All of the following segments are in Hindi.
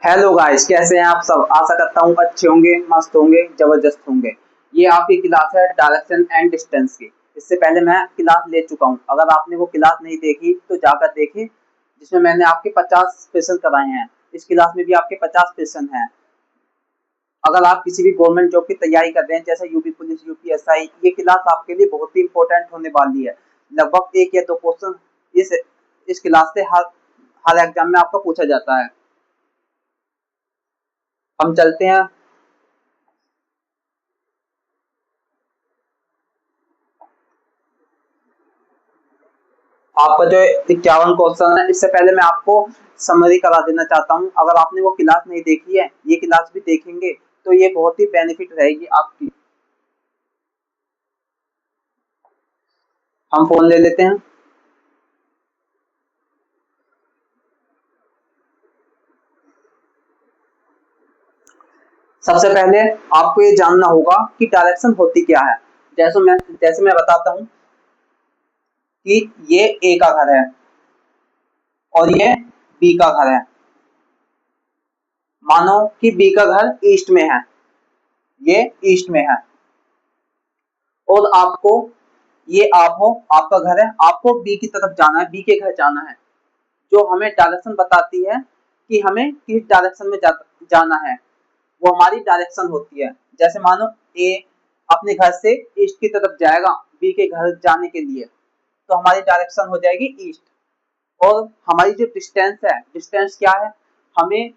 हेलो गाइस, कैसे हैं आप सब। आशा करता हूँ अच्छे होंगे, मस्त होंगे, जबरदस्त होंगे। ये आपकी क्लास है डायरेक्शन एंड डिस्टेंस की। इससे पहले मैं क्लास ले चुका हूँ। अगर आपने वो क्लास नहीं देखी तो जाकर देखिए, जिसमें मैंने आपके 50 क्वेश्चन कराए हैं। इस क्लास में भी आपके 50 क्वेश्चन हैं। अगर आप किसी भी गवर्नमेंट जॉब की तैयारी कर रहे हैं, जैसे यूपी पुलिस, यूपीएसआई, ये क्लास आपके लिए बहुत ही इंपॉर्टेंट होने वाली है। लगभग एक या दो क्वेश्चन इस क्लास से हर हर एग्जाम में आपका पूछा जाता है। हम चलते हैं। आपका जो 51 क्वेश्चन है, इससे पहले मैं आपको समरी करा देना चाहता हूँ। अगर आपने वो क्लास नहीं देखी है, ये क्लास भी देखेंगे तो ये बहुत ही बेनिफिट रहेगी आपकी। हम फोन ले लेते हैं। सबसे पहले आपको ये जानना होगा कि डायरेक्शन होती क्या है। जैसे मैं बताता हूँ कि ये ए का घर है और ये बी का घर है। मानो कि बी का घर ईस्ट में है, ये ईस्ट में है, और आपको ये आप हो, आपका घर है, आपको बी की तरफ जाना है, बी के घर जाना है। जो हमें डायरेक्शन बताती है कि हमें किस डायरेक्शन में जाना है, वो हमारी डायरेक्शन होती है। जैसे मानो ए अपने घर से ईस्ट की तरफ जाएगा बी के घर जाने के लिए, तो हमारी डायरेक्शन हो जाएगी ईस्ट। और हमारी जो डिस्टेंस है, डिस्टेंस क्या है, हमें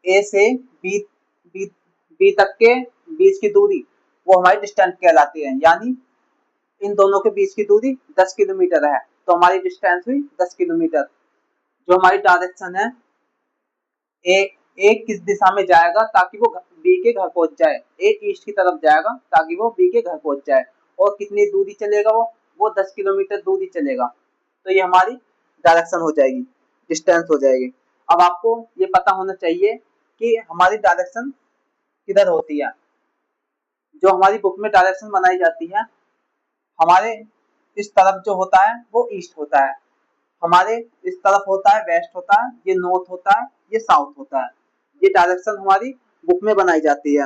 ए से बी बी बी तक के बीच की दूरी, वो हमारी डिस्टेंस कहलाती है। यानी इन दोनों के बीच की दूरी 10 किलोमीटर है, तो हमारी डिस्टेंस हुई 10 किलोमीटर। जो हमारी डायरेक्शन है, ए ए किस दिशा में जाएगा ताकि वो बी के घर पहुंच जाए, ए ईस्ट की तरफ जाएगा ताकि वो बी के घर पहुंच जाए। और कितनी दूरी चलेगा, वो 10 किलोमीटर दूरी चलेगा। तो ये हमारी डायरेक्शन हो जाएगी, डिस्टेंस हो जाएगी। अब आपको ये पता होना चाहिए कि हमारी डायरेक्शन किधर होती है। जो हमारी बुक में डायरेक्शन बनाई जाती है, हमारे इस तरफ जो होता है वो ईस्ट होता है, हमारे इस तरफ होता है वेस्ट होता है, ये नॉर्थ होता है, ये साउथ होता है। ये डायरेक्शन हमारी बुक में बनाई जाती है।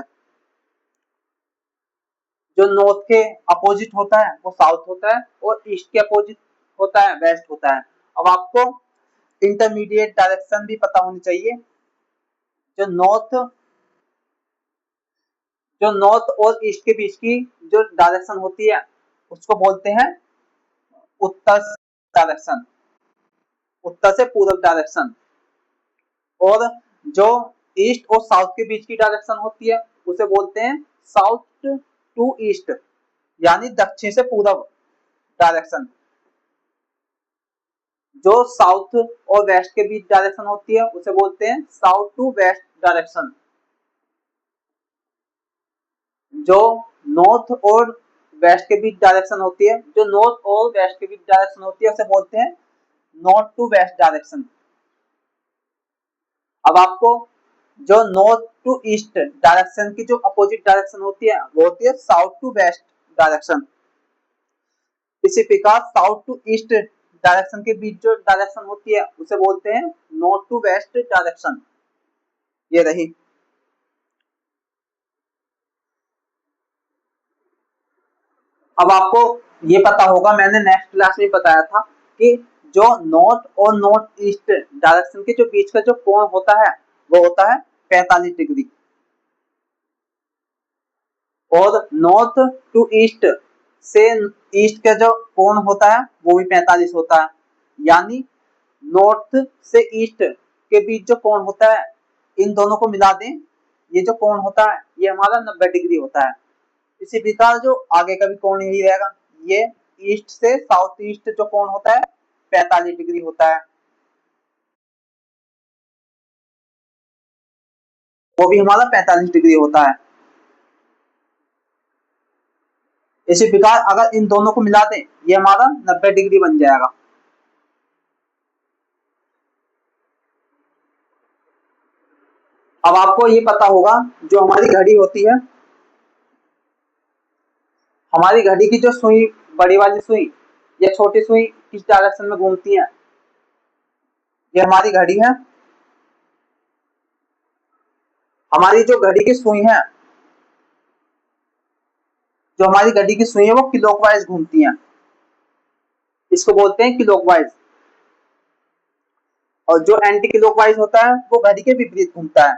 जो नॉर्थ के अपोजिट होता है वो साउथ होता है, और ईस्ट के अपोजिट होता है वेस्ट होता है। अब आपको इंटरमीडिएट डायरेक्शन भी पता होनी चाहिए। जो नॉर्थ जो नॉर्थ और ईस्ट के बीच की जो डायरेक्शन होती है, उसको बोलते हैं उत्तर डायरेक्शन, उत्तर से पूर्व डायरेक्शन। और जो ईस्ट और साउथ के बीच की डायरेक्शन होती है, उसे बोलते हैं साउथ टू ईस्ट, यानी दक्षिण से पूर्व डायरेक्शन। जो साउथ और वेस्ट के बीच डायरेक्शन होती है, उसे बोलते हैं साउथ टू वेस्ट डायरेक्शन। जो नॉर्थ और वेस्ट के बीच डायरेक्शन होती है, जो नॉर्थ और वेस्ट के बीच डायरेक्शन होती है, उसे बोलते हैं नॉर्थ टू वेस्ट डायरेक्शन। अब आपको जो नॉर्थ टू ईस्ट डायरेक्शन की जो अपोजिट डायरेक्शन होती है, वो होती है साउथ टू वेस्ट डायरेक्शन। इसी प्रकार साउथ टू ईस्ट डायरेक्शन के बीच जो डायरेक्शन होती है, उसे बोलते हैं नॉर्थ टू वेस्ट डायरेक्शन। ये रही। अब आपको ये पता होगा, मैंने नेक्स्ट क्लास में बताया था कि जो नॉर्थ और नॉर्थ ईस्ट डायरेक्शन के जो बीच का जो कोण होता है, वो होता है 45 डिग्री। और नॉर्थ टू ईस्ट से ईस्ट का जो कोण होता है, वो भी 45 होता है। यानी नॉर्थ से ईस्ट के बीच जो कोण होता है, इन दोनों को मिला दें, ये जो कोण होता है ये हमारा 90 डिग्री होता है। इसी प्रकार जो आगे का भी कोण यही रहेगा। ये ईस्ट से साउथ ईस्ट जो कोण होता है 45 डिग्री होता है, वो भी हमारा 45 डिग्री होता है। इसी प्रकार अगर इन दोनों को मिला दें, ये हमारा 90 डिग्री बन जाएगा। अब आपको ये पता होगा, जो हमारी घड़ी होती है, हमारी घड़ी की जो सुई, बड़ी वाली सुई या छोटी सुई किस डायरेक्शन में घूमती है। ये हमारी घड़ी है, हमारी जो घड़ी की सुई है, जो हमारी घड़ी की सुई है वो क्लॉकवाइज घूमती है, इसको बोलते हैं क्लॉकवाइज। और जो एंटी क्लॉकवाइज होता है वो घड़ी के विपरीत घूमता है,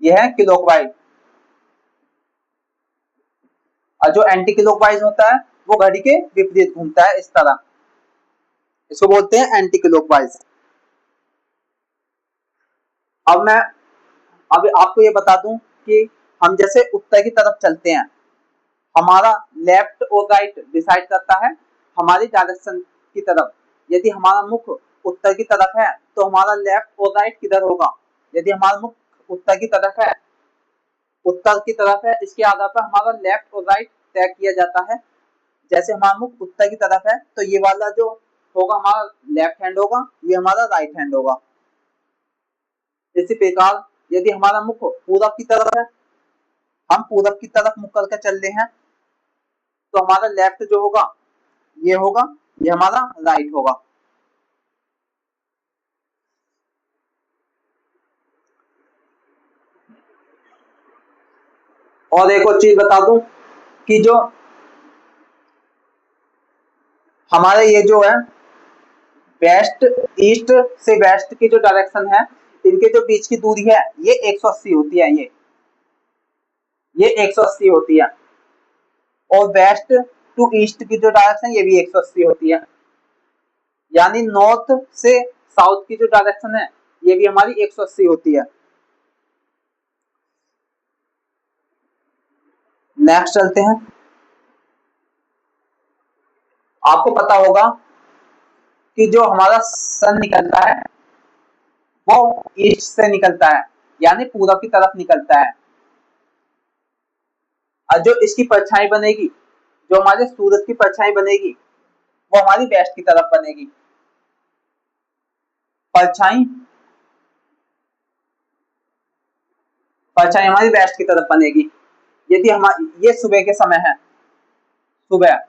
यह है क्लॉकवाइज। और जो एंटी क्लॉकवाइज होता है वो घड़ी के विपरीत घूमता है, इस तरह, इसको बोलते हैं एंटी क्लॉकवाइज। अब मैं अब आपको ये बता दूं कि हम जैसे उत्तर की तरफ चलते हैं, हमारा लेफ्ट और राइट डिसाइड करता है हमारी डायरेक्शन की तरफ। यदि हमारा मुख उत्तर की तरफ है तो हमारा लेफ्ट और राइट किधर होगा। यदि हमारा मुख उत्तर की तरफ है, उत्तर की तरफ है, इसके आधार पर हमारा लेफ्ट और राइट तय किया जाता है। जैसे हमारा मुख उत्तर की तरफ है तो ये वाला जो होगा हमारा लेफ्ट हैंड होगा, ये हमारा राइट हैंड होगा। इसी प्रकार यदि हमारा मुख पूरब की तरफ है, हम पूरब की तरफ मुख करके चल रहे हैं, तो हमारा लेफ्ट जो होगा ये होगा, ये हमारा राइट होगा। और एक और चीज बता दूं कि जो हमारे ये जो है वेस्ट, ईस्ट से वेस्ट की जो डायरेक्शन है, इनके जो बीच की दूरी है ये 180 होती है, ये 180 होती है। और वेस्ट टू ईस्ट की जो डायरेक्शन ये भी 180 होती है, यानी नॉर्थ से साउथ की जो डायरेक्शन है ये भी हमारी 180 होती है। नेक्स्ट चलते हैं। आपको पता होगा कि जो हमारा सन निकलता है वो ईस्ट से निकलता है, यानी पूरब की तरफ निकलता है। और जो इसकी परछाई बनेगी, जो हमारे सूरज की परछाई बनेगी वो हमारी वेस्ट की तरफ बनेगी। परछाई परछाई हमारी वेस्ट की तरफ बनेगी। यदि हमारी ये सुबह के समय है, सुबह,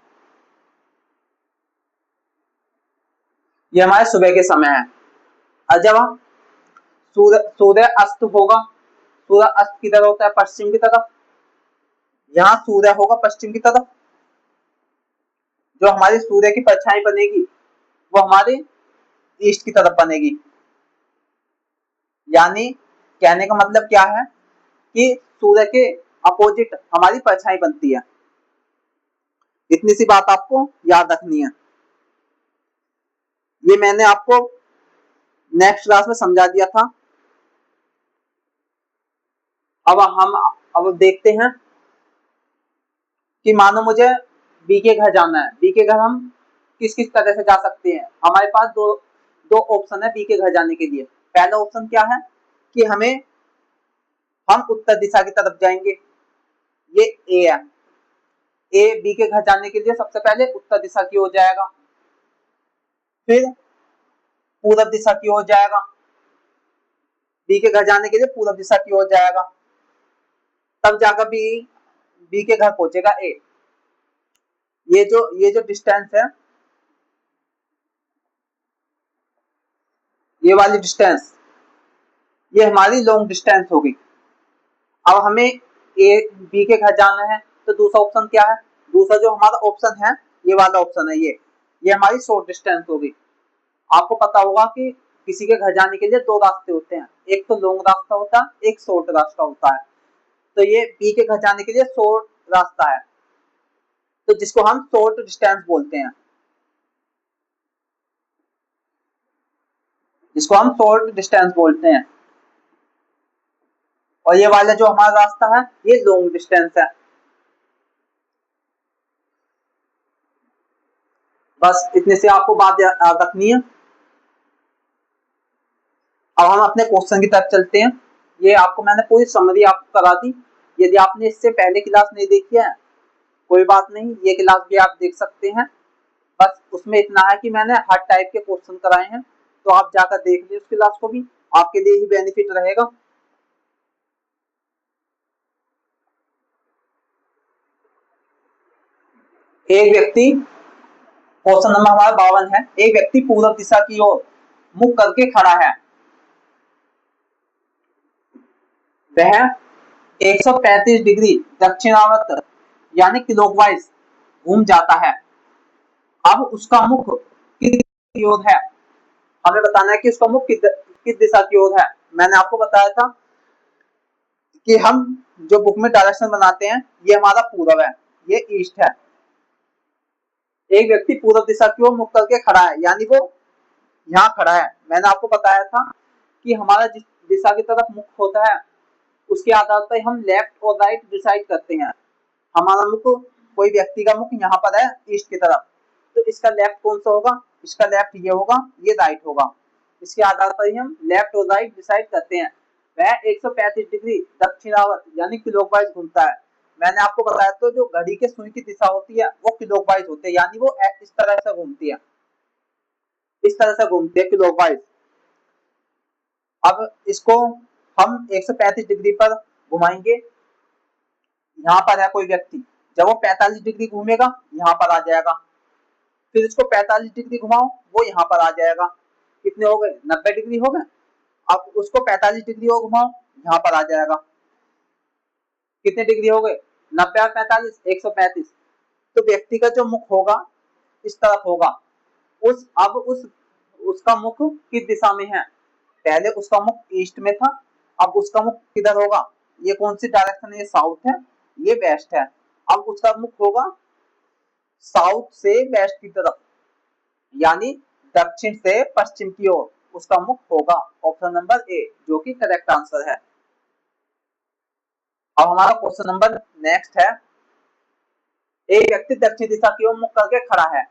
ये हमारे सुबह के समय है। और जब हम सूर्य अस्त होगा, सूर्य अस्त किधर होता है, पश्चिम की तरफ, यहाँ सूर्य होगा पश्चिम की तरफ। जो हमारी सूर्य की परछाई बनेगी वो हमारे ईस्ट की तरफ बनेगी। यानी कहने का मतलब क्या है कि सूर्य के अपोजिट हमारी परछाई बनती है। इतनी सी बात आपको याद रखनी है। ये मैंने आपको नेक्स्ट क्लास में समझा दिया था। अब देखते हैं कि मानो मुझे बी के घर जाना है। बी के घर हम किस किस तरह से जा सकते हैं। हमारे पास दो दो ऑप्शन है बी के घर जाने के लिए। पहला ऑप्शन क्या है कि हम उत्तर दिशा की तरफ जाएंगे, ये ए है। ए बी के घर जाने के लिए सबसे पहले उत्तर दिशा की ओर जाएगा, फिर पूरब दिशा की ओर जाएगा। बी के घर जाने के लिए पूरब दिशा की ओर जाएगा, तब जाकर बी बी के घर पहुंचेगा ए। ये जो डिस्टेंस है, ये वाली डिस्टेंस, ये हमारी लॉन्ग डिस्टेंस होगी। अब हमें ए बी के घर जाना है तो दूसरा ऑप्शन क्या है, दूसरा जो हमारा ऑप्शन है ये वाला ऑप्शन है, ये हमारी शॉर्ट डिस्टेंस होगी। आपको पता होगा कि किसी के घर जाने के लिए दो रास्ते होते हैं, एक तो लॉन्ग रास्ता होता है, एक शॉर्ट रास्ता होता है। तो ये बी के घर जाने के लिए शॉर्ट रास्ता है, तो जिसको हम शॉर्ट डिस्टेंस बोलते हैं, जिसको हम शॉर्ट डिस्टेंस बोलते हैं। और ये वाला जो हमारा रास्ता है ये लॉन्ग डिस्टेंस है। बस इतने से आपको बात याद रखनी है। अब हम अपने क्वेश्चन की तरफ चलते हैं। ये आपको मैंने पूरी समरी आपको करा दी। यदि आपने इससे पहले क्लास नहीं देखी है कोई बात नहीं, ये क्लास भी आप देख सकते हैं। बस उसमें इतना है कि मैंने हर टाइप के क्वेश्चन कराए हैं, तो आप जाकर देख लीजिए उस क्लास को भी, आपके लिए ही बेनिफिट रहेगा। एक व्यक्ति, क्वेश्चन नंबर हमारा 52 है। एक व्यक्ति पूर्व दिशा की ओर मुख करके खड़ा है। वह 135 डिग्री दक्षिणावर्त यानी क्लॉकवाइज घूम जाता है। अब उसका मुख किस ओर है, हमें बताना है कि उसका मुख किस दिशा की ओर है। मैंने आपको बताया था कि हम जो बुक में डायरेक्शन बनाते हैं, ये हमारा पूर्व है, ये ईस्ट है। एक व्यक्ति पूर्व दिशा की ओर मुख करके खड़ा है, यानी वो यहाँ खड़ा है। मैंने आपको बताया था कि हमारा जिस दिशा की तरफ मुख होता है, उसके आधार पर हम लेफ्ट और राइट डिसाइड करते हैं। हमारा मुख, कोई व्यक्ति का मुख यहाँ पर है ईस्ट की तरफ, तो इसका लेफ्ट कौन सा होगा, इसका लेफ्ट ये होगा, ये राइट होगा। इसके आधार पर ही हम लेफ्ट और राइट डिसाइड करते हैं। वह 135 डिग्री दक्षिणावर्त यानी क्लॉकवाइज घूमता है। मैंने आपको बताया तो जो घड़ी के सुई की दिशा होती है वो क्लॉकवाइज होती है, यानी वो इस तरह से घूमती है, इस तरह से घूमती है क्लॉकवाइज। अब इसको हम 135 डिग्री पर घुमाएंगे। यहाँ पर है कोई व्यक्ति, जब वो 45 डिग्री घूमेगा यहाँ पर आ जाएगा, फिर इसको 45 डिग्री घुमाओ, वो यहाँ पर आ जाएगा। कितने हो गए, 90 डिग्री हो गए। अब उसको 45 डिग्री और घुमाओ, यहाँ पर आ जाएगा। कितने डिग्री हो गए, 90 और 45, 135। तो व्यक्ति का जो मुख होगा इस तरफ होगा। उस उसका मुख किस दिशा में है, पहले उसका मुख ईस्ट में था, अब उसका मुख किधर होगा, ये कौन सी डायरेक्शन है, ये साउथ है, ये वेस्ट है। अब उसका मुख होगा साउथ से वेस्ट की तरफ, यानी दक्षिण से पश्चिम की ओर उसका मुख होगा। ऑप्शन नंबर ए जो कि करेक्ट आंसर है। अब हमारा क्वेश्चन नंबर नेक्स्ट है, एक व्यक्ति दक्षिण दिशा की ओर मुख करके खड़ा है।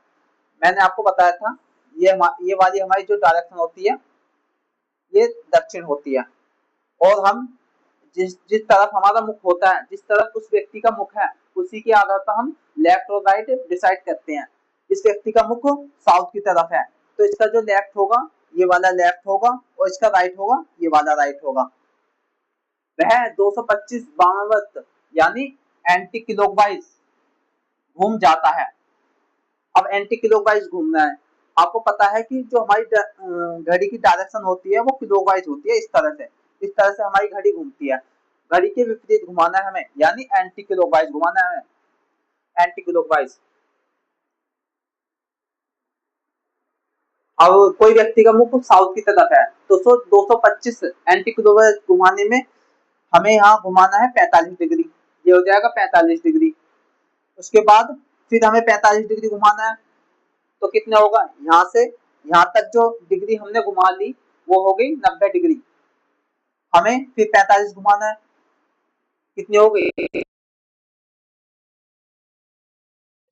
मैंने आपको बताया था ये वाली हमारी जो डायरेक्शन होती है ये दक्षिण होती है, और हम जिस जिस तरफ हमारा मुख होता है, जिस तरफ उस व्यक्ति का मुख है, उसी के आधार पर हम लेफ्ट और राइट डिसाइड करते हैं। इस व्यक्ति का मुख साउथ की तरफ है, तो इसका जो लेफ्ट होगा ये वाला लेफ्ट होगा, और इसका राइट होगा ये वाला राइट होगा। वह 225 वामावर्त यानी एंटी क्लॉकवाइज घूम जाता है। अब एंटी क्लॉकवाइज घूमना है, आपको पता है कि जो हमारी घड़ी की डायरेक्शन होती है वो क्लॉकवाइज होती है, इस तरह से, इस तरह से हमारी घड़ी घूमती है। घड़ी के विपरीत घुमाना है हमें, यानी एंटी क्लॉकवाइज घुमाना है हमें, एंटी क्लॉकवाइज। अब कोई व्यक्ति का मुख साउथ की तरफ है, तो 225 एंटी क्लॉकवाइज घुमाने में हमें यहाँ घुमाना है 45 डिग्री, ये हो जाएगा 45 डिग्री। उसके बाद फिर हमें 45 डिग्री घुमाना है, तो कितना होगा, यहाँ से यहाँ तक जो डिग्री हमने घुमा ली वो हो गई 90 डिग्री। हमें फिर 45 घुमाना है, कितनी हो गई,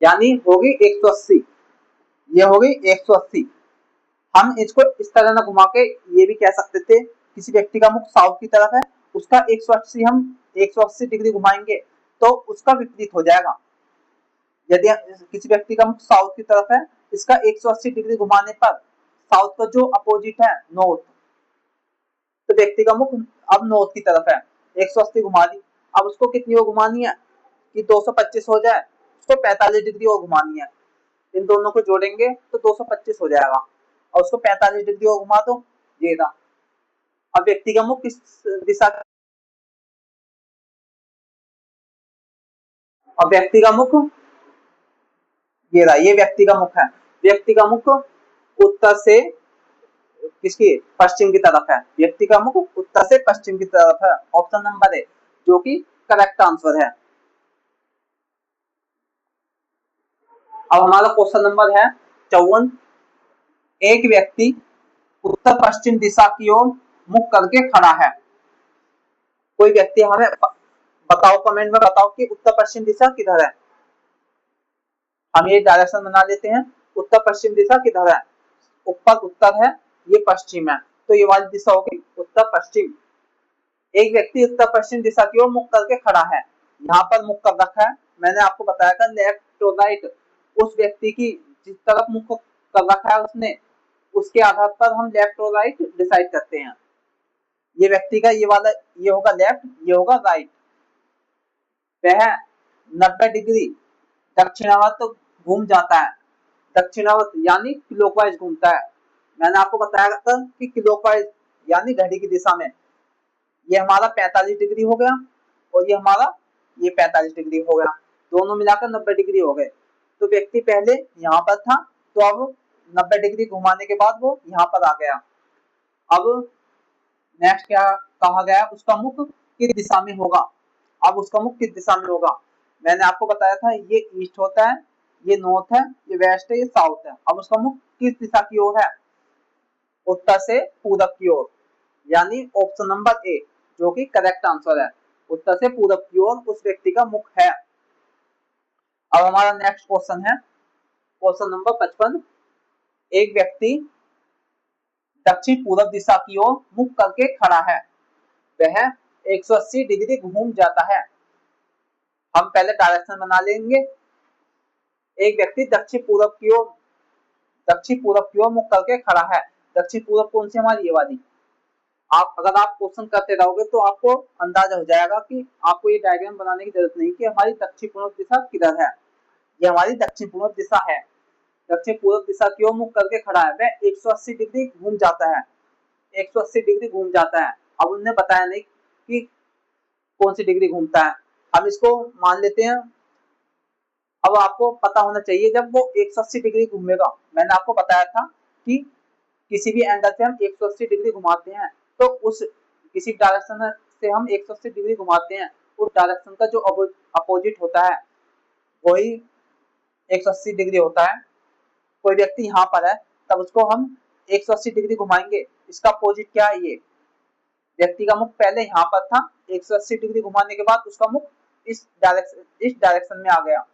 यानी होगी 180, ये हो गई 180। हम इसको इस तरह ना घुमा के ये भी कह सकते थे, किसी व्यक्ति का मुख साउथ की तरफ है, उसका 180 हम 180 डिग्री घुमाएंगे तो उसका विपरीत हो जाएगा। यदि किसी व्यक्ति का मुख साउथ की तरफ है, इसका 180 डिग्री घुमाने पर साउथ का जो अपोजिट है नॉर्थ, तो व्यक्ति का मुख अब नॉर्थ की तरफ है, 180 घुमा दी। अब उसको कितनी और घुमानी है कि 225 हो जाए, उसको 45 डिग्री और घुमानी है। इन दोनों को जोड़ेंगे तो 225 हो जाएगा, और उसको 45 डिग्री और घुमा दो, ये था। अब व्यक्ति का मुख किस दिशा, अब व्यक्ति का मुख ये रहा, ये व्यक्ति का मुख है। व्यक्ति का मुख उत्तर से किसकी, पश्चिम की तरफ है। व्यक्ति का मुख उत्तर से पश्चिम की तरफ है, ऑप्शन नंबर ए जो कि करेक्ट आंसर है। अब हमारा क्वेश्चन नंबर है 54, एक व्यक्ति उत्तर पश्चिम दिशा की ओर मुख करके खड़ा है। कोई व्यक्ति हमें बताओ, कमेंट में बताओ कि उत्तर पश्चिम दिशा किधर है। हम ये डायरेक्शन बना लेते हैं, उत्तर पश्चिम दिशा किधर है, ऊपर उत्तर है, ये पश्चिम है, तो ये वाली दिशा होगी उत्तर पश्चिम। एक व्यक्ति उत्तर पश्चिम दिशा की ओर मुख करके खड़ा है, यहाँ पर मुख कर रखा है। मैंने आपको बताया था लेफ्ट टू राइट, उस व्यक्ति की जिस तरफ मुख कर रखा है उसने, उसके आधार पर हम लेफ्ट और राइट डिसाइड करते हैं। ये व्यक्ति का ये वाला, ये होगा लेफ्ट, ये होगा राइट। वह 90 डिग्री दक्षिणावर्त घूम जाता है। दक्षिणावर्त यानी क्लॉकवाइज घूमता है। मैंने आपको बताया था कि क्लॉकवाइज यानी घड़ी की दिशा में, ये हमारा 45 डिग्री हो गया और ये हमारा ये 45 डिग्री हो गया, दोनों मिलाकर 90 डिग्री हो गए। तो व्यक्ति पहले यहाँ पर था, तो अब 90 डिग्री घुमाने के बाद वो यहाँ पर आ गया। अब नेक्स्ट क्या कहा गया, उसका मुख किस दिशा में होगा। अब उसका मुख किस दिशा में होगा, मैंने आपको बताया था ये ईस्ट होता है, ये नॉर्थ है, ये वेस्ट है, ये साउथ है। अब उसका मुख किस दिशा की ओर है, उत्तर से पूरब की ओर, यानी ऑप्शन नंबर ए जो कि करेक्ट आंसर है, उत्तर से पूरब की ओर उस व्यक्ति का मुख है। अब हमारा नेक्स्ट क्वेश्चन है क्वेश्चन नंबर 55। एक व्यक्ति दक्षिण पूरब दिशा की ओर मुख करके खड़ा है, वह 180 डिग्री घूम जाता है। हम पहले डायरेक्शन बना लेंगे। एक व्यक्ति दक्षिण पूरब की ओर मुख करके खड़ा है। दक्षिण पूरब कौन सी, हमारी ये वाली। आप अगर आप क्वेश्चन करते रहोगे तो आपको अंदाजा हो जाएगा कि आपको ये डायग्राम बनाने की जरूरत नहीं कि हमारी दक्षिण पूर्व दिशा किधर है। ये हमारी दक्षिण पूर्व दिशा है। दक्षिण पूर्व दिशा की ओर मुख करके खड़ा है, वह 180 डिग्री घूम जाता है, 180 डिग्री घूम जाता है। अब उन्होंने बताया नहीं कि कौन सी डिग्री घूमता है, हम इसको मान लेते हैं। अब आपको पता होना चाहिए जब वो 180 डिग्री घूमेगा, मैंने आपको बताया था कि किसी भी एंगल से हम 180 डिग्री घुमाते हैं, तो उस किसी डायरेक्शन से हम 180 डिग्री घुमाते हैं, उस डायरेक्शन का जो अपोजिट होता है वही 180 डिग्री होता है। कोई व्यक्ति यहाँ पर है, तब उसको हम 180 डिग्री घुमाएंगे, इसका अपोजिट क्या है, ये व्यक्ति का मुख पहले यहाँ पर था, 180 डिग्री घुमाने के बाद उसका मुख इस डायरेक्शन में आ गया।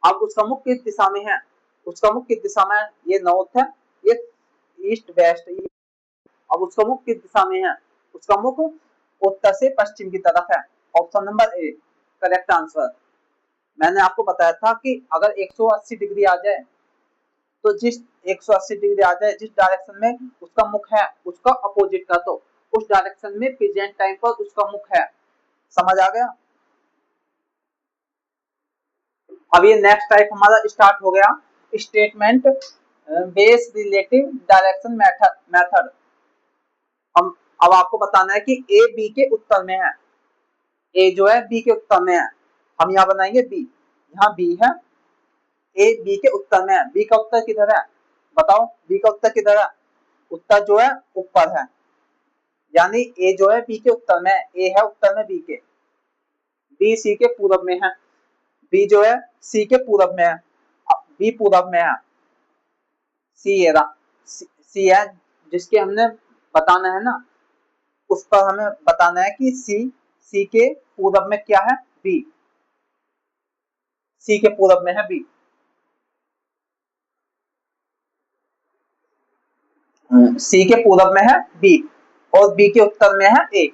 अब उसका मुख किस दिशा में है, उसका मुख किस दिशा में है, ये नॉर्थ है, ये ईस्ट वेस्ट। अब उसका मुख किस दिशा में है, उसका मुख उत्तर से पश्चिम की तरफ है। Option number A correct answer. मैंने आपको बताया था कि अगर 180 डिग्री आ जाए, तो जिस 180 डिग्री आ जाए जिस डायरेक्शन में उसका मुख है उसका अपोजिट का, तो उस डायरेक्शन में प्रेजेंट टाइम पर उसका मुख है। समझ आ गया। अब ये नेक्स्ट टाइप हमारा स्टार्ट हो गया, statement based relative direction method. हम अब आपको बताना है कि ए बी के उत्तर में है, ए जो है बी के उत्तर में है, हम यहाँ बनाएंगे बी, यहाँ बी है, ए बी के उत्तर में है। बी का उत्तर किधर है, बताओ बी का उत्तर किधर है, उत्तर जो है ऊपर है, यानी ए जो है बी के उत्तर में, ए है उत्तर में बी के, बी सी के पूरब में है, बी जो है सी के पूरब में है, बी पूरब में है, सी ये रहा, सी है जिसके हमने बताना है ना, उस पर हमें बताना है कि सी के पूरब में क्या है, बी, सी के पूरब में है बी। सी के पूरब में है बी और बी के उत्तर में है ए।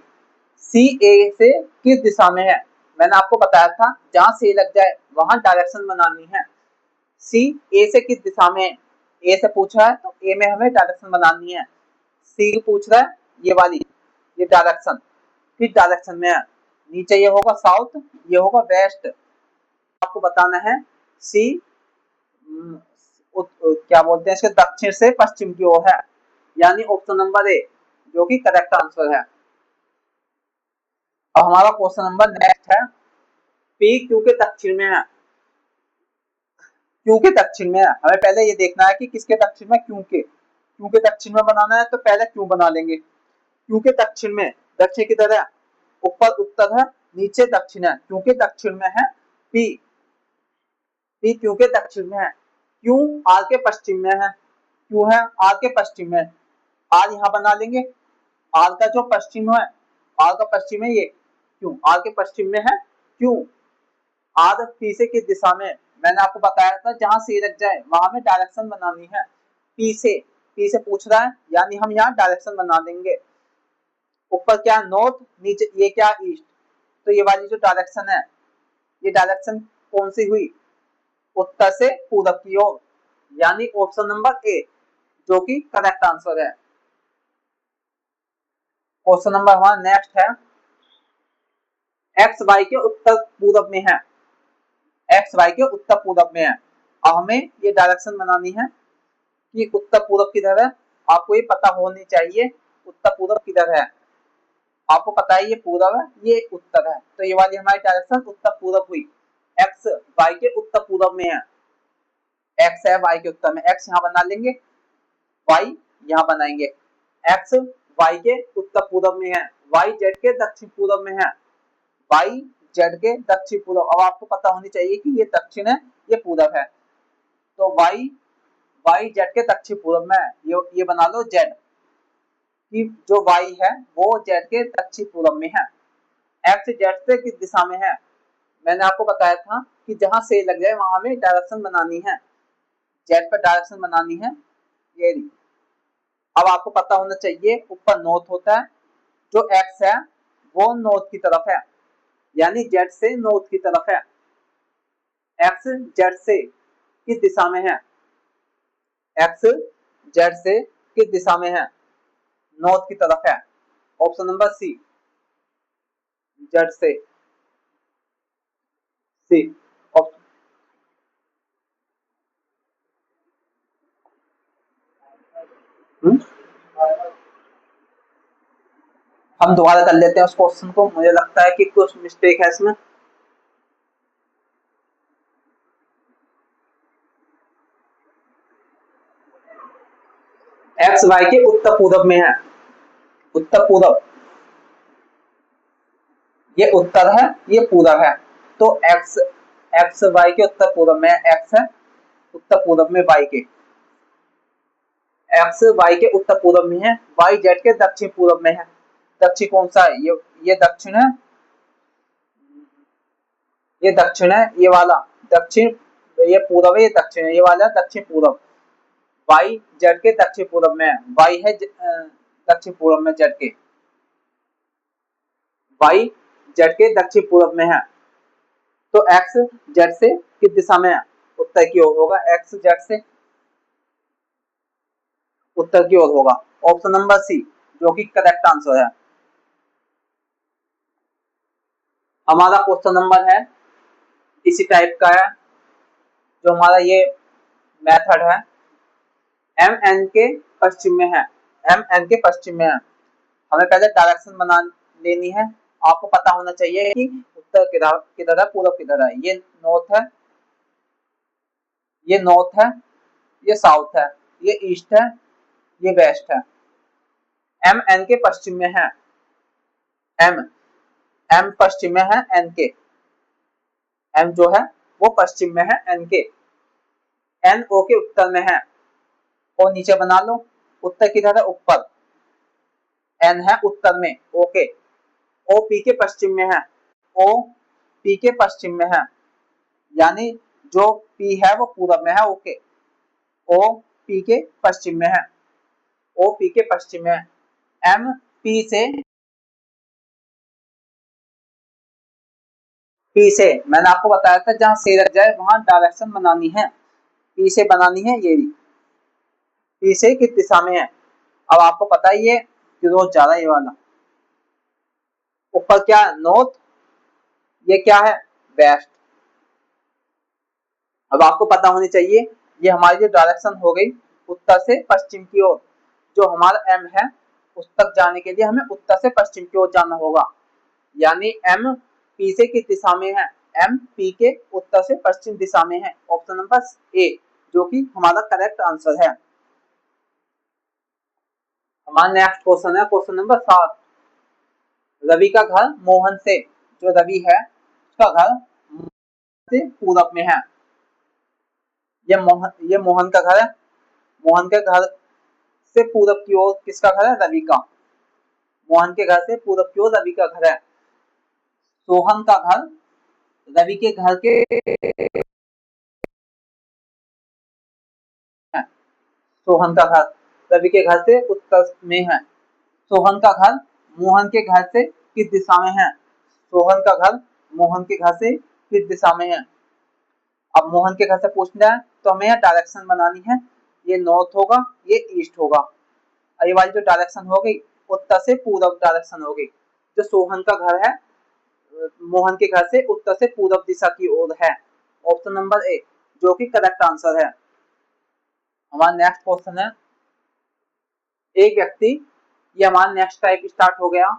सी ए से किस दिशा में है, मैंने आपको बताया था जहां से लग जाए वहां डायरेक्शन बनानी है। सी ए से किस दिशा में है, ए से पूछा है तो ए में हमें डायरेक्शन बनानी है। सी पूछ रहा है ये वाली, ये डायरेक्शन किस डायरेक्शन में है, नीचे ये होगा साउथ, ये होगा वेस्ट। आपको बताना है सी क्या बोलते हैं इसके दक्षिण से पश्चिम की ओर है, यानी ऑप्शन नंबर ए जो कि करेक्ट आंसर है। अब हमारा क्वेश्चन नंबर नेक्स्ट है, पी क्यू के दक्षिण में है, क्यू के दक्षिण में है, हमें पहले ये देखना है कि किसके दक्षिण में, क्यू के दक्षिण में बनाना है तो पहले क्यू बना लेंगे। क्यू के दक्षिण में, दक्षिण किधर है, ऊपर उत्तर है, नीचे दक्षिण है, क्यू के दक्षिण में है पी, पी क्यू के दक्षिण में है, क्यू आर के पश्चिम में है, क्यू है आर के पश्चिम में, आर यहाँ बना लेंगे, आर का जो पश्चिम है, आर का पश्चिम है ये क्यू, आर के पश्चिम में है क्यू। आर पी से किस दिशा में, मैंने आपको बताया था जहां सी लग जाए वहां में डायरेक्शन बनानी है। पी से पूछ रहा है यानी हम यहाँ डायरेक्शन बना देंगे। ऊपर क्या नॉर्थ, नीचे ये क्या ईस्ट, तो ये वाली जो डायरेक्शन है ये डायरेक्शन कौन सी हुई, उत्तर से पूरब की ओर, यानी ऑप्शन नंबर ए जो कि करेक्ट आंसर है। क्वेश्चन नंबर हमारा नेक्स्ट है, एक्स वाई के उत्तर पूरब में है, एक्स वाई के उत्तर पूरब में है। अब हमें ये डायरेक्शन बनानी है कि उत्तर पूरब किधर है, आपको ये पता होनी चाहिए उत्तर पूरब किधर है। आपको पता है ये पूरब है, ये उत्तर है, तो ये वाली हमारी डायरेक्शन उत्तर पूरब हुई। एक्स वाई के उत्तर पूरब में है, एक्स है वाई के उत्तर में, एक्स यहाँ बना लेंगे, वाई यहाँ बनाएंगे। एक्स वाई के उत्तर पूरब में है, वाई जेड के दक्षिण पूरब में है, वाई जेड के दक्षिण पूरब। अब आपको पता होनी चाहिए कि ये दक्षिण है, ये पूरब है, तो वाई वाई जेड के दक्षिण पूरब में है, ये बना लो जेड कि जो वाई है वो जेड के दक्षिण पूरब में है। एक्स जेड से किस दिशा में है, मैंने आपको बताया था कि जहां से लग जाए वहां हमें डायरेक्शन बनानी है, जेड पर डायरेक्शन बनानी है, ये रही। अब आपको पता होना चाहिए ऊपर नॉर्थ होता है, जो एक्स है वो नॉर्थ की तरफ है, यानी जेड से नॉर्थ की तरफ है। एक्स जेड से किस दिशा में है, एक्स जेड से किस दिशा में है, नॉर्थ की तरफ है। ऑप्शन नंबर सी, जेड से, सी ऑप्शन। हम दोबारा कर लेते हैं उस क्वेश्चन को, मुझे लगता है कि कुछ मिस्टेक है इसमें। एक्स वाई के उत्तर पूरब में है, उत्तर पूरब, ये उत्तर है ये पूरब है, तो एक्स एक्स वाई के उत्तर पूरब में, एक्स है उत्तर पूरब में वाई के, एक्स वाई के उत्तर पूरब में है, वाई जेड के दक्षिण पूरब में है। दक्षिण कौन सा है, ये दक्षिण है, ये दक्षिण है, ये वाला दक्षिण, ये पूरब है, ये दक्षिण है, ये वाला दक्षिण पूरब। वाई जेड के दक्षिण पूरब में है, वाई है दक्षिण पूरब में जेड के, वाई जेड के दक्षिण पूरब में है, तो एक्स जेड से किस दिशा में है, उत्तर की ओर होगा, एक्स जेड से उत्तर की ओर होगा। ऑप्शन नंबर सी जो कि करेक्ट आंसर है। हमारा क्वेश्चन नंबर है इसी टाइप का है, जो हमारा ये मेथड है, एम एन के पश्चिम में है, एम एन के पश्चिम में है, हमें पहले डायरेक्शन बना लेनी है। आपको पता होना चाहिए कि उत्तर किधर किधर है, पूर्व किधर है, ये नॉर्थ है, ये नॉर्थ है, ये साउथ है, ये ईस्ट है, ये वेस्ट है। एम एन के पश्चिम में है, एम एम पश्चिम में है एन के, एम जो है वो पश्चिम में है एन के, एन ओ के उत्तर में है, ओ नीचे बना लो, उत्तर किधर है, ऊपर, एन है उत्तर में, ओके, ओ पी के पश्चिम में है, ओ पी के पश्चिम में है, यानी जो पी है वो पूरब में है, ओके, ओ पी के पश्चिम में है, ओ पी के पश्चिम में है। एम पी से, पी से मैंने आपको बताया था जहां से लग जाए वहां डायरेक्शन बनानी है, पी से बनानी है, ये पी से किस दिशा में है। अब आपको पता ही है कि रोज ज्यादा ये वाला, ऊपर क्या है नॉर्थ, ये क्या है वेस्ट। अब आपको पता होनी चाहिए ये हमारी जो डायरेक्शन हो गई उत्तर से पश्चिम की ओर, जो हमारा एम है उस तक जाने के लिए हमें उत्तर से पश्चिम की ओर जाना होगा, यानी एम पी से किस दिशा में है, एम पी के उत्तर से पश्चिम दिशा में है। ऑप्शन नंबर ए जो कि हमारा करेक्ट आंसर है। हमारा नेक्स्ट क्वेश्चन है क्वेश्चन नंबर 7। रवि का घर मोहन से, जो रवि है उसका घर से पूरब में है, ये मोहन का घर है, मोहन के घर से पूरब की ओर किसका घर है, रवि का, मोहन के घर से पूरब की ओर रवि का घर है। सोहन का घर रवि के घर के, सोहन का घर रवि के घर से उत्तर में है, सोहन का घर मोहन के घर से किस दिशा में है, सोहन का घर मोहन के घर से किस दिशा में है। अब मोहन के घर से पूछना है तो हमें यहाँ डायरेक्शन बनानी है, ये नॉर्थ होगा ये ईस्ट होगा, ये वाली जो डायरेक्शन हो गई उत्तर से पूरब डायरेक्शन हो गई। जो सोहन का घर है मोहन के घर से उत्तर से पूरब दिशा की ओर है। ऑप्शन नंबर ए जो कि करेक्ट आंसर है। हमारा नेक्स्ट क्वेश्चन है, एक व्यक्ति, ये हमारा नेक्स्ट टाइप स्टार्ट हो गया,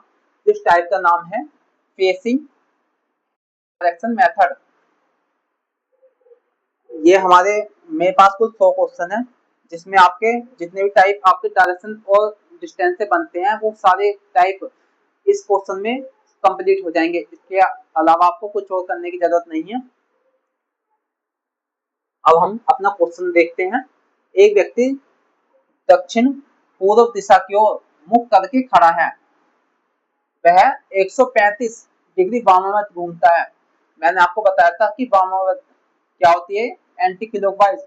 इस टाइप का नाम है फेसिंग डायरेक्शन मेथड। ये हमारे मेरे पास कुल 100 क्वेश्चन है, जिसमें आपके जितने भी टाइप आपके डायरेक्शन और डिस्टेंस से बनते हैं वो सारे टाइप इस क्वेश्चन में कंप्लीट हो जाएंगे। इसके अलावा आपको कुछ और करने की जरूरत नहीं है। अब हम अपना क्वेश्चन देखते हैं। एक व्यक्ति दक्षिण पूर्व दिशा की ओर मुख करके खड़ा है, वह 135 डिग्री वामावर्त घूमता है। मैंने आपको बताया था कि वामावर्त क्या होती है, एंटी क्लॉकवाइज,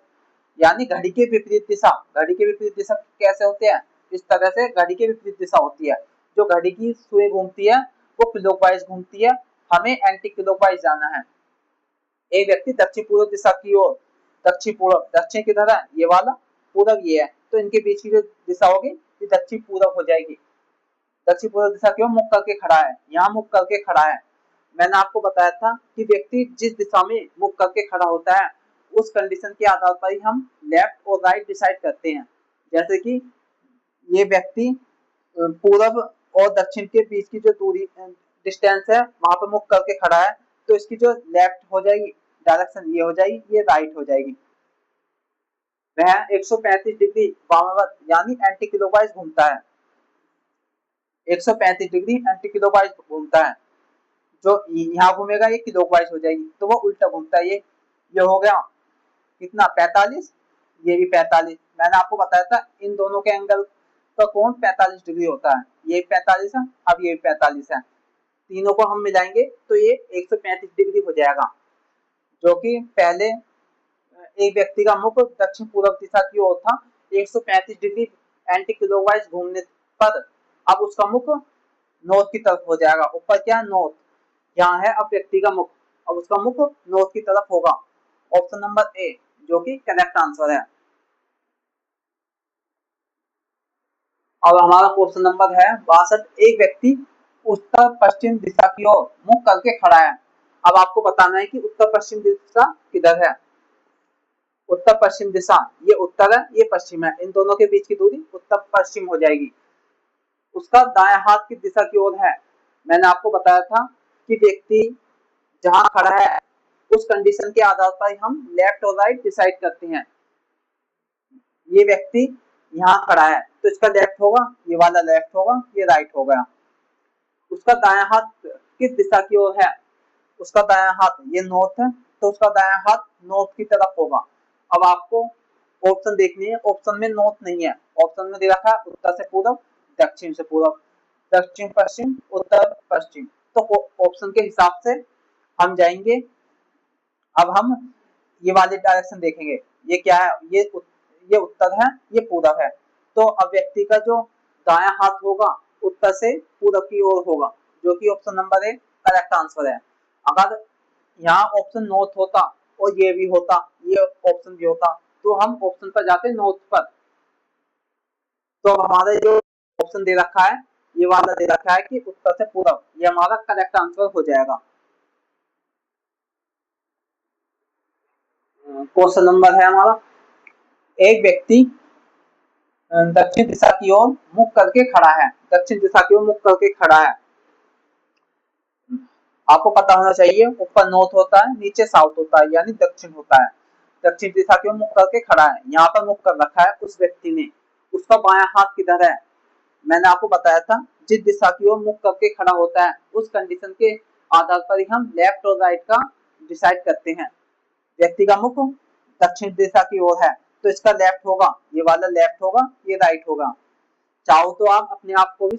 यानी घड़ी के विपरीत दिशा। घड़ी के विपरीत दिशा कैसे होते हैं, इस तरह से घड़ी के विपरीत दिशा होती है। जो घड़ी की सुई घूमती है वो क्लॉकवाइज घूमती है, हमें एंटी क्लॉकवाइज जाना है। एक व्यक्ति दक्षिण पूर्व दिशा की ओर, दक्षिण पूर्व, दक्षिण किधर है, ये वाला, पूर्व ये है, तो इनके बीच की जो दिशा होगी ये दक्षिण पूर्व हो जाएगी। दक्षिण पूर्व दिशा की ओर मुख करके खड़ा है, यहाँ मुख करके खड़ा है। मैंने आपको बताया था कि व्यक्ति जिस दिशा में मुख करके खड़ा होता है उस कंडीशन के आधार पर ही हम लेफ्ट और राइट डिसाइड करते हैं। जैसे कि ये व्यक्ति पूर्व और दक्षिण के बीच की जो दूरी डिस्टेंस है वहां पर मुख करके खड़ा है, तो इसकी जो लेफ्ट हो जाएगी डायरेक्शन ये हो जाएगी, ये राइट हो जाएगी। वह 135 डिग्री वामावर्त यानी एंटी क्लॉकवाइज घूमता है, 135 डिग्री एंटी क्लॉकवाइज घूमता है। जो यहाँ घूमेगा ये क्लॉकवाइज हो जाएगी, तो वो उल्टा घूमता है। ये हो गया कितना, 45, ये भी 45। मैंने आपको बताया था इन दोनों के एंगल का कोण 45 डिग्री होता है, ये 45 है, अब ये 45 है। तीनों को हम मिलाएंगे तो ये 135 डिग्री हो जाएगा। जो कि पहले एक व्यक्ति का मुख दक्षिण पूर्व दिशा की ओर था, 135 डिग्री एंटी क्लॉकवाइज घूमने पर अब उसका मुख नॉर्थ की तरफ हो जाएगा। ऊपर क्या है, नॉर्थ, यहाँ है अब व्यक्ति का मुख, अब उसका मुख नॉर्थ की तरफ होगा। ऑप्शन नंबर ए जो कि करेक्ट आंसर है। अब हमारा क्वेश्चन नंबर है 62। एक व्यक्ति उत्तर पश्चिम दिशा की ओर मुख करके खड़ा है। अब आपको बताना है कि उत्तर पश्चिम दिशा किधर है। उत्तर पश्चिम दिशा, ये उत्तर है ये पश्चिम है, इन दोनों के बीच की दूरी उत्तर पश्चिम हो जाएगी। उसका दाएं हाथ की दिशा की ओर है। मैंने आपको बताया था कि व्यक्ति जहां खड़ा है उस कंडीशन के आधार पर हम लेफ्ट और राइट डिसाइड करते हैं। ये व्यक्ति यहाँ खड़ा है तो इसका लेफ्ट होगा, ये वाला लेफ्ट होगा, ये राइट होगा। उसका दायां हाथ किस दिशा की ओर है, उसका दायां हाथ ये नॉर्थ है, तो उसका दायां हाथ नॉर्थ की तरफ होगा। अब आपको ऑप्शन देखनी है, ऑप्शन में नॉर्थ नहीं है, ऑप्शन में दे रखा है उत्तर से पूर्व, दक्षिण से पूर्व, दक्षिण पश्चिम, उत्तर पश्चिम। तो ऑप्शन के हिसाब से हम जाएंगे। अब हम ये वाले डायरेक्शन देखेंगे, ये क्या है, ये उत्तर है, ये पूरब है। तो अब व्यक्ति का जो दायां हाथ होगा उत्तर से पूरब की ओर होगा, जो कि option number A correct answer है। अगर यहाँ ऑप्शन नॉर्थ होता और ये भी होता, ये ऑप्शन भी होता, तो हम ऑप्शन पर जाते नॉर्थ पर। तो हमारा जो ऑप्शन दे रखा है ये वाला दे रखा है कि उत्तर से पूरब, ये हमारा करेक्ट आंसर हो जाएगा। क्वेश्चन नंबर है हमारा, एक व्यक्ति दक्षिण दिशा की ओर मुख करके खड़ा है, दक्षिण दिशा की ओर मुख करके खड़ा है। आपको पता होना चाहिए ऊपर नॉर्थ होता है, नीचे साउथ होता है, यानी दक्षिण होता है। दक्षिण दिशा की ओर मुख करके खड़ा है, यहाँ पर मुख कर रखा है उस व्यक्ति ने। उसका बायां हाथ किधर है, मैंने आपको बताया था जिस दिशा की ओर मुख करके खड़ा होता है उस कंडीशन के आधार पर ही हम लेफ्ट और राइट का डिसाइड करते हैं। व्यक्ति का मुख दक्षिण दिशा की ओर है तो इसका लेफ्ट होगा, ये वाला लेफ्ट होगा, ये राइट होगा। चाहो तो आप अपने आप को भी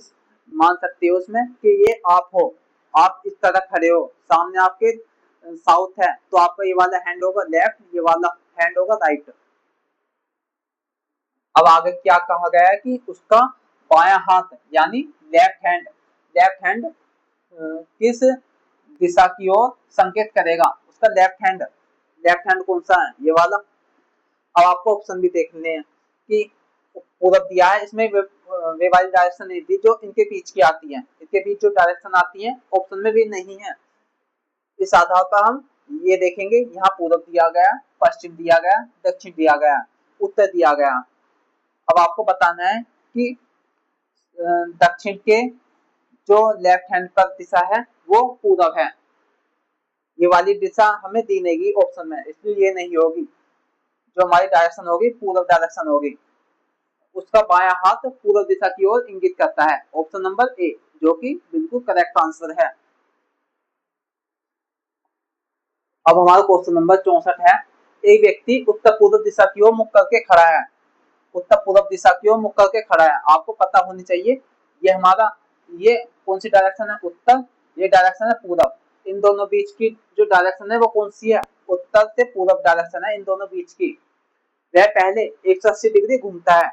मान सकते हो उसमें कि ये आप हो, आप इस तरह खड़े हो, सामने आपके साउथ है तो आपका ये वाला हैंड होगा लेफ्ट, ये वाला हैंड होगा राइट। अब आगे क्या कहा गया है कि उसका बायां हाथ यानी लेफ्ट हैंड किस दिशा की ओर संकेत करेगा, उसका लेफ्ट हैंड कौन सा है, ये वाला। अब आपको ऑप्शन भी देखने हैं कि पूरब दिया है, इसमें वे वाली डायरेक्शन नहीं दी जो इनके बीच की आती है, इनके बीच जो डायरेक्शन आती है ऑप्शन में भी नहीं है। इस आधार पर हम ये देखेंगे, यहाँ पूरब दिया गया, पश्चिम दिया गया, दक्षिण दिया गया, उत्तर दिया गया। अब आपको बताना है कि दक्षिण के जो लेफ्ट हैंड पर दिशा है वो पूरब है। ये वाली दिशा हमें दी नहीं गई ऑप्शन में, इसलिए ये नहीं होगी। जो हमारी डायरेक्शन होगी पूरब डायरेक्शन होगी, उसका बायां हाथ पूर्व दिशा की ओर इंगित करता है। ऑप्शन नंबर ए, जो कि बिल्कुल करेक्ट आंसर है। अब हमारा क्वेश्चन नंबर 64 है। एक व्यक्ति उत्तर पूर्व दिशा की ओर मुख करके खड़ा है। उत्तर पूर्व दिशा की ओर मुख करके खड़ा है, आपको पता होनी चाहिए ये हमारा, ये कौन सी डायरेक्शन है, उत्तर, ये डायरेक्शन है पूरब। इन दोनों बीच की जो डायरेक्शन है वो कौन सी है, उत्तर से पूरब डायरेक्शन है इन दोनों बीच की। वह पहले 180 डिग्री घूमता है।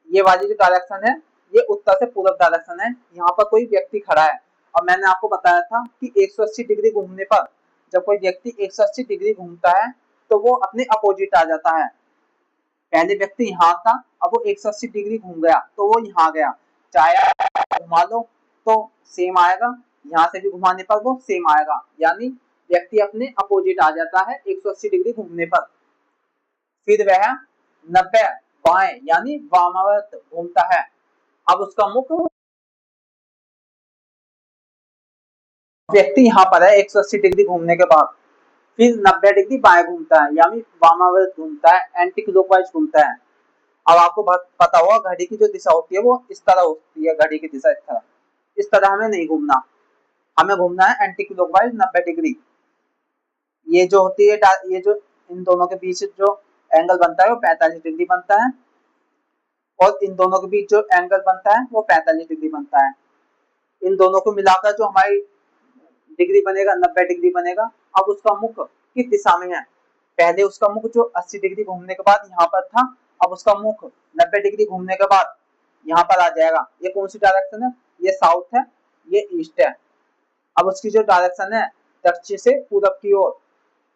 ये वाली जो डायरेक्शन है ये उत्तर से पूर्व डायरेक्शन है। यहाँ पर कोई व्यक्ति खड़ा है और मैंने आपको बताया था कि 180 डिग्री घूमने पर, जब कोई व्यक्ति 180 डिग्री घूमता है तो वो अपने अपोजिट आ जाता है। पहले व्यक्ति यहाँ था, अब वो 180 डिग्री घूम गया तो वो यहाँ गया। चाहे घुमा लो तो सेम आएगा, यहाँ से भी घुमाने पर वो सेम आएगा, यानी व्यक्ति अपने अपोजिट आ जाता है 180 डिग्री घूमने पर। फिर वह 90 बाएं यानी वामावर्त घूमता है। अब उसका मुख, व्यक्ति यहाँ पर है 180 डिग्री घूमने के बाद, फिर 90 डिग्री बाएं घूमता है यानी वामावर्त घूमता है, एंटी क्लॉकवाइज घूमता है। अब आपको पता होगा घड़ी की जो दिशा होती है वो इस तरह होती है, घड़ी की दिशा इस तरह हमें नहीं घूमना, हमें घूमना है एंटी क्लॉकवाइज 90 डिग्री। ये जो होती है, ये जो इन दोनों के बीच जो एंगल बनता है वो 45 डिग्री बनता है, और इन दोनों के बीच जो एंगल बनता है वो 45 डिग्री बनता है। इन दोनों को मिलाकर जो हमारी डिग्री बनेगा 90 डिग्री बनेगा। अब उसका मुख किस दिशा में है, पहले उसका मुख जो 80 डिग्री घूमने के बाद यहाँ पर था, अब उसका मुख 90 डिग्री घूमने के बाद यहाँ पर आ जाएगा। ये कौन सी डायरेक्शन है, ये साउथ है, ये ईस्ट है। अब उसकी जो डायरेक्शन है दक्षिण से पूरब की ओर,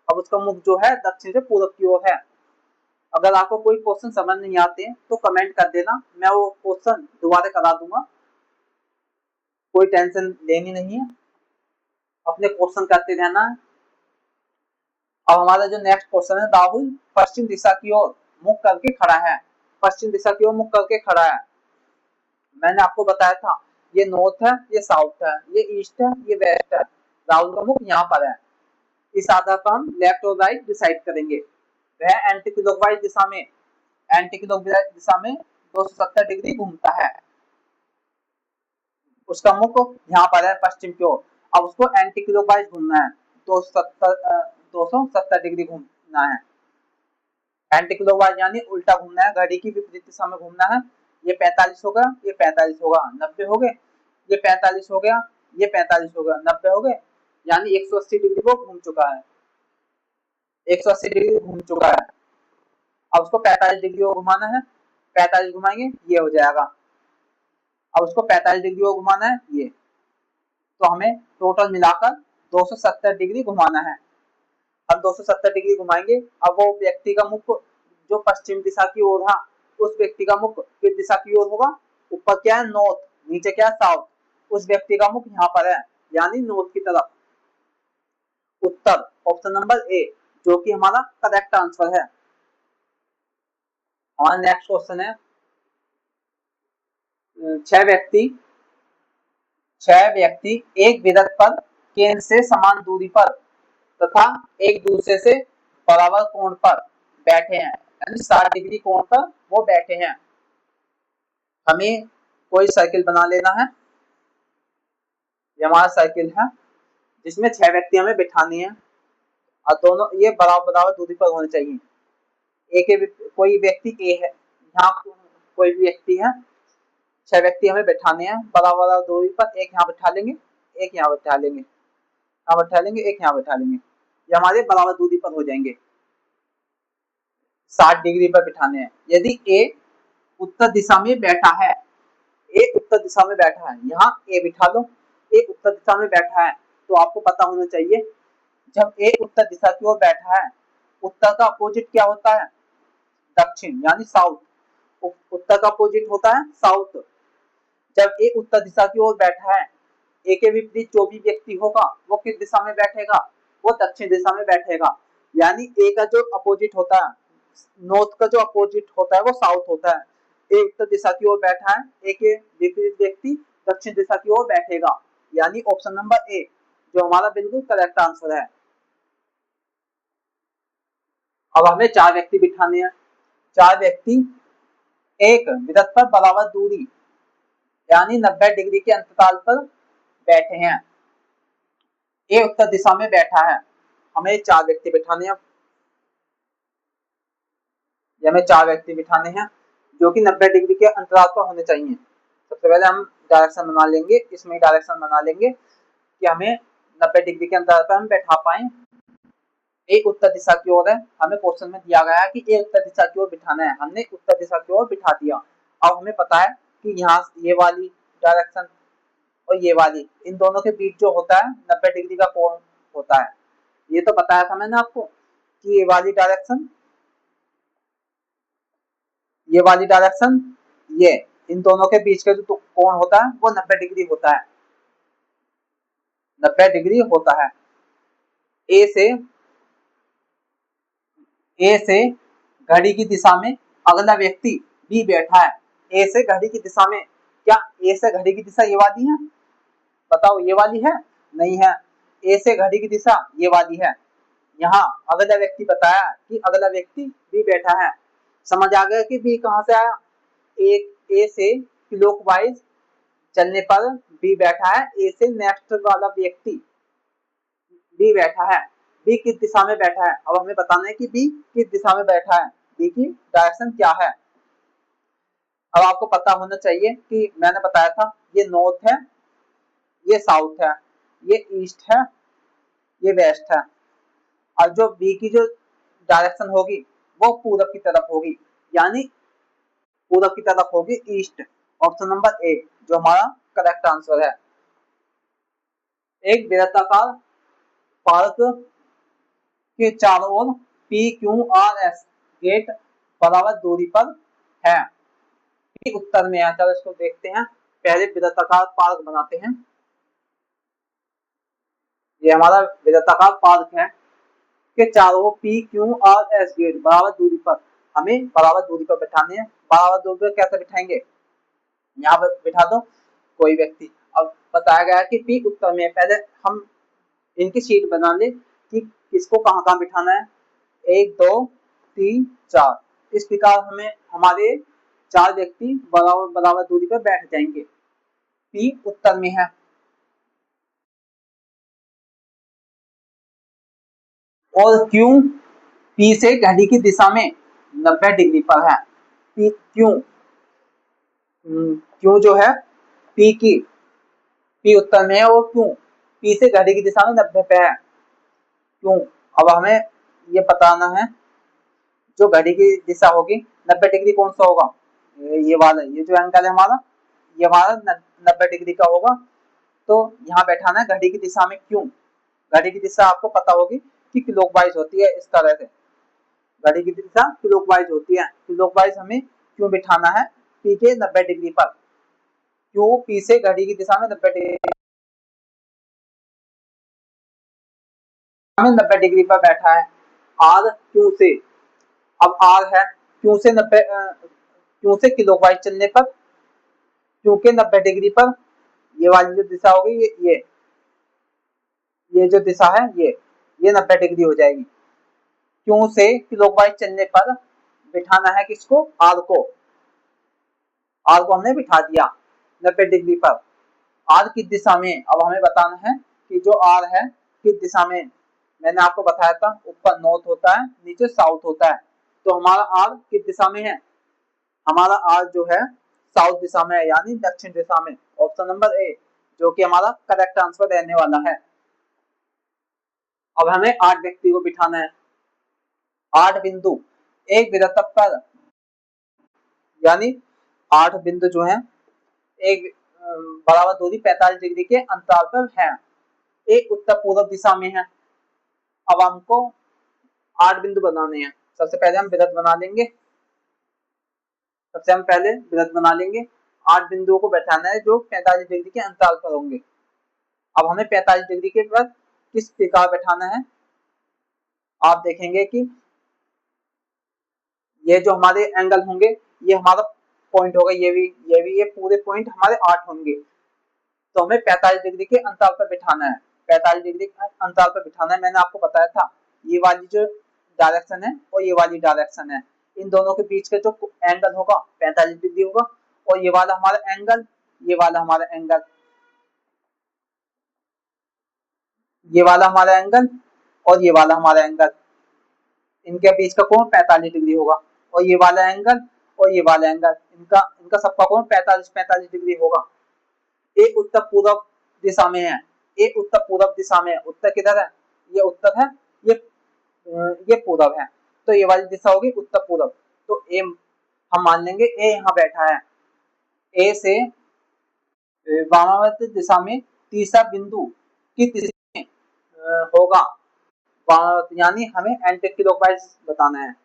अब उसका मुख जो है दक्षिण से पूरब की ओर है। अगर आपको कोई क्वेश्चन समझ नहीं आते तो कमेंट कर देना, मैं वो क्वेश्चन दोबारा करा दूंगा, कोई टेंशन लेनी नहीं है, अपने क्वेश्चन करते रहना है। अब हमारा जो नेक्स्ट क्वेश्चन है, राहुल पश्चिम दिशा की ओर मुख करके खड़ा है। पश्चिम दिशा की ओर मुख करके खड़ा है, मैंने आपको बताया था ये नॉर्थ है, ये साउथ है, ये ईस्ट है, ये वेस्ट है। राहुल का मुख यहाँ पर है। इस आधार पर हम लेफ्ट और राइट डिसाइड करेंगे। वह एंटी क्लॉकवाइज दिशा में, एंटी क्लॉकवाइज दिशा में 270 डिग्री घूमता है। उसका मुख यहाँ पर है पश्चिम की ओर। अब उसको एंटी क्लॉकवाइज घूमना है, 270 डिग्री घूमना है। एंटी क्लॉकवाइज यानी उल्टा घूमना है, घड़ी की विपरीत दिशा में घूमना है। ये 45 होगा, ये 45 होगा, 90 हो गए, ये 45 हो गया, ये 45 हो गया, 90 हो गए, यानी 180 डिग्री वो घूम चुका है, 180 डिग्री घूम चुका है। अब उसको 45 डिग्री को घुमाना है, 45 घुमाएंगे ये हो जाएगा। अब उसको 45 डिग्री को घुमाना है ये, तो हमें टोटल मिलाकर 270 डिग्री घुमाना है। हम 270 डिग्री घुमाएंगे। अब वो व्यक्ति का मुख जो पश्चिम दिशा की ओर था, उस व्यक्ति का मुख किस दिशा की ओर होगा, ऊपर क्या है नॉर्थ, नीचे क्या है साउथ। उस व्यक्ति का मुख यहाँ पर है यानी नॉर्थ की तरफ, उत्तर, ऑप्शन नंबर ए, जो कि हमारा करेक्ट आंसर है। हमारा नेक्स्ट क्वेश्चन है, छह व्यक्ति एक वृत्त पर केंद्र से समान दूरी पर तथा एक दूसरे से बराबर कोण पर बैठे हैं, यानी 60 डिग्री कोण पर वो बैठे हैं। हमें कोई सर्किल बना लेना है, ये हमारा सर्किल है जिसमें 6 व्यक्ति हमें बिठाने हैं और दोनों ये बराबर बराबर दूरी पर होने चाहिए। कोई व्यक्ति ए है, यहाँ कोई भी व्यक्ति है, 6 व्यक्ति हमें बिठाने हैं बराबर बराबर दूरी पर। एक यहाँ बिठा लेंगे, एक यहाँ बिठा लेंगे, यहाँ बिठा लेंगे, एक यहाँ बिठा लेंगे, ये हमारे बराबर दूरी पर हो जाएंगे, 60 डिग्री पर बिठाने हैं। यदि ए उत्तर दिशा में बैठा है, ए उत्तर दिशा में बैठा है, यहाँ ए बिठा लो, ए उत्तर दिशा में बैठा है, तो आपको पता होना चाहिए जब ए उत्तर दिशा की ओर बैठा है, उत्तर का अपोजिट क्या होता है, दक्षिण यानी साउथ। उत्तर का अपोजिट होता है साउथ। जब ए उत्तर दिशा की ओर बैठा है, ए के विपरीत जो भी व्यक्ति होगा वो किस दिशा में बैठेगा, वो दक्षिण दिशा में बैठेगा। यानी ए का जो अपोजिट होता है, नॉर्थ का जो अपोजिट होता है वो साउथ होता है। ए उत्तर दिशा की ओर बैठा है, ए के विपरीत व्यक्ति दक्षिण दिशा की ओर बैठेगा, यानी ऑप्शन नंबर ए जो हमारा बिल्कुल करेक्ट आंसर है। अब हमें 4 व्यक्ति बिठाने हैं। 4 व्यक्ति एक वृत्त पर बराबर दूरी यानी 90 डिग्री के अंतराल पर बैठे हैं। ए उत्तर दिशा में बैठा है। हमें 4 व्यक्ति बिठाने हैं। हमें 4 व्यक्ति बिठाने हैं जो कि 90 डिग्री के अंतराल पर होने चाहिए। सबसे पहले हम डायरेक्शन बना लेंगे, इसमें डायरेक्शन बना लेंगे कि हमें 90 डिग्री के अंतराल पर हम बैठा पाए। ए उत्तर दिशा की ओर है, हमें क्वेश्चन में दिया गया है कि ए उत्तर दिशा की ओर बिठाना है, हमने उत्तर दिशा की ओर बिठा दिया। अब हमें पता है कि यहाँ ये वाली डायरेक्शन और ये वाली, इन दोनों के बीच जो होता है 90 डिग्री का कोण होता है। ये तो बताया था मैंने आपको कि ये वाली डायरेक्शन, ये वाली डायरेक्शन, ये इन दोनों के बीच का जो कोण होता है वो 90 डिग्री होता है, 90 डिग्री होता है। ए से घड़ी की दिशा में अगला व्यक्ति बी बैठा है। ए से घड़ी की दिशा में, क्या ए से घड़ी की दिशा ये वाली है? बताओ ये वाली है? नहीं है। ए से घड़ी की दिशा ये वाली है। यहाँ अगला व्यक्ति बताया कि अगला व्यक्ति बी बैठा है। समझ आ गया कि बी कहाँ से आया? ए से क्लॉकवाइज चलने पर बी बैठा है। ए से नेक्स्ट वाला व्यक्ति बी बैठा है। बी किस दिशा में बैठा है? अब हमें बताना है कि बी किस दिशा में बैठा है, बी की डायरेक्शन क्या है। अब आपको पता होना चाहिए कि मैंने बताया था ये नॉर्थ है, ये साउथ है, ये ईस्ट है, ये वेस्ट है, और जो बी की जो डायरेक्शन होगी वो पूरब की तरफ होगी, यानी पूरब की तरफ होगी, ईस्ट। ऑप्शन नंबर ए जो हमारा करेक्ट आंसर है। एक वृत्ताकार पार्क के चारों ओर P Q R S gate बराबर दूरी पर है। उत्तर में है। चलो इसको देखते हैं। पहले वृत्ताकार पार्क बनाते हैं। ये हमारा वृत्ताकार पार्क है के चारों P Q R S gate बराबर दूरी पर, हमें बराबर दूरी पर बिठाने हैं। बराबर दूरी पर कैसे बिठाएंगे? यहाँ पर बिठा दो कोई व्यक्ति। अब बताया गया कि पी उत्तर में, पहले हम इनकी शीट बना ले कि किसको कहाँ कहाँ बिठाना है। 1 2 3 4, इस प्रकार हमें हमारे 4 व्यक्ति बराबर बराबर दूरी पर बैठ जाएंगे। पी उत्तर में है और क्यू पी से घड़ी की दिशा में 90 डिग्री पर है। पी क्यू जो है पी की, पी उत्तर में है और क्यू पी से घड़ी की दिशा में 90 पे है। क्यों? अब हमें ये बताना है जो घड़ी की दिशा होगी 90 डिग्री कौन सा होगा? ये वाला, ये जो एंगल है हमारा, ये हमारा 90 डिग्री का होगा। तो यहाँ बैठाना है घड़ी की दिशा में। क्यों? घड़ी की दिशा आपको पता होगी कि क्लॉकवाइज होती है। इस तरह से घड़ी की दिशा क्लॉकवाइज होती है। क्लॉकवाइज हमें क्यों बिठाना है? पी के 90 डिग्री पर। क्यों? पी से घड़ी की दिशा में 90 डिग्री, 90 डिग्री पर बैठा है। आर क्यू से, अब आर है क्यू से 90, क्यू से क्लॉकवाइज चलने पर, क्यू के 90 डिग्री पर ये वाली जो दिशा होगी, ये जो दिशा है ये 90 डिग्री हो जाएगी। क्यू से क्लॉकवाइज चलने पर बिठाना है किसको? आर को। आर को हमने बिठा दिया 90 डिग्री पर। आर किस दिशा में? अब हमें बताना है कि जो आर है किस दिशा में। मैंने आपको बताया था ऊपर नॉर्थ होता है, नीचे साउथ होता है। तो हमारा आर किस दिशा में है? हमारा आर जो है साउथ दिशा में है, यानी दक्षिण दिशा में। ऑप्शन नंबर ए जो कि हमारा करेक्ट आंसर रहने वाला है। अब हमें 8 व्यक्ति को बिठाना है। 8 बिंदु एक वृत्त पर, यानी 8 बिंदु जो है एक बराबर दूरी 45 डिग्री के अंतराल पर है। एक उत्तर पूर्व दिशा में है। अब हमको 8 बिंदु बनाने हैं। सबसे पहले हम वृत्त बना लेंगे। सबसे हम पहले वृत्त बना लेंगे। 8 बिंदुओं को बैठाना है जो 45 डिग्री के अंतराल पर होंगे। अब हमें 45 डिग्री के वृत्त किस प्रकार बैठाना है? आप देखेंगे कि ये जो हमारे एंगल होंगे, ये हमारा पॉइंट होगा, ये भी ये पूरे पॉइंट हमारे 8 होंगे। तो हमें 45 डिग्री के अंतराल पर बिठाना है, 45 डिग्री के अंतराल पर बिठाना है। मैंने आपको बताया था ये वाली जो डायरेक्शन है और ये वाली डायरेक्शन है, इन दोनों के बीच का जो एंगल होगा 45 डिग्री होगा। और ये वाला हमारा एंगल, ये वाला हमारा एंगल, ये वाला हमारा एंगल और ये वाला हमारा एंगल, इनके बीच का कोण 45 डिग्री होगा। और ये वाला एंगल और ये वाला एंगल, इनका इनका सबका कोण 45 डिग्री होगा। एक उत्तर पूर्व दिशा में है, एक उत्तर पूर्व दिशा में है। उत्तर किधर है? ये उत्तर है, ये पूर्व है, तो ये वाली दिशा होगी उत्तर पूर्व। तो ए हम मान लेंगे ए यहाँ बैठा है, ए से वामावर्त दिशा में तीसरा बिंदु किस दिशा में होगा वामावर्त, यानी हमें एंटी क्लॉकवाइज बताना है।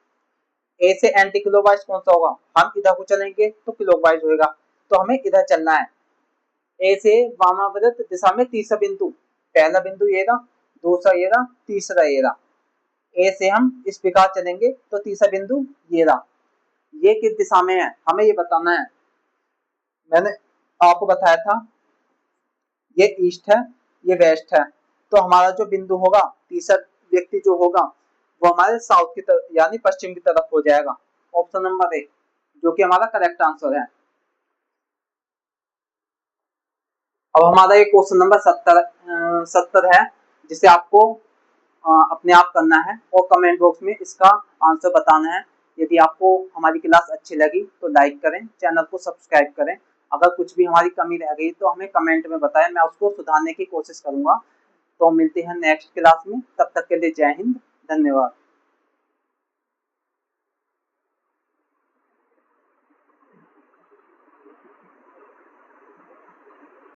ए से एंटी क्लॉकवाइज कौन सा होगा? हम इधर को चलेंगे तो क्लॉकवाइज होगा, तो हमें इधर चलना है। ए से वामावर्त दिशा में तीसरा बिंदु, पहला बिंदु ये रहा, दूसरा ये रहा, तीसरा ये रहा। ए से हम इस प्रकार चलेंगे तो तीसरा बिंदु ये रहा। ये किस दिशा में है हमें ये बताना है। मैंने आपको बताया था ये ईस्ट है, ये वेस्ट है, तो हमारा जो बिंदु होगा, तीसरा व्यक्ति जो होगा वो हमारे साउथ की तरफ यानी पश्चिम की तरफ हो जाएगा। ऑप्शन नंबर ए जो कि हमारा करेक्ट आंसर है। अब हमारा ये क्वेश्चन नंबर 70 है, जिसे आपको अपने आप करना है और कमेंट बॉक्स में इसका आंसर बताना है। यदि आपको हमारी क्लास अच्छी लगी तो लाइक करें, चैनल को सब्सक्राइब करें। अगर कुछ भी हमारी कमी रह गई तो हमें कमेंट में बताएं, मैं उसको सुधारने की कोशिश करूंगा। तो मिलते हैं नेक्स्ट क्लास में, तब तक के लिए जय हिंद, धन्यवाद।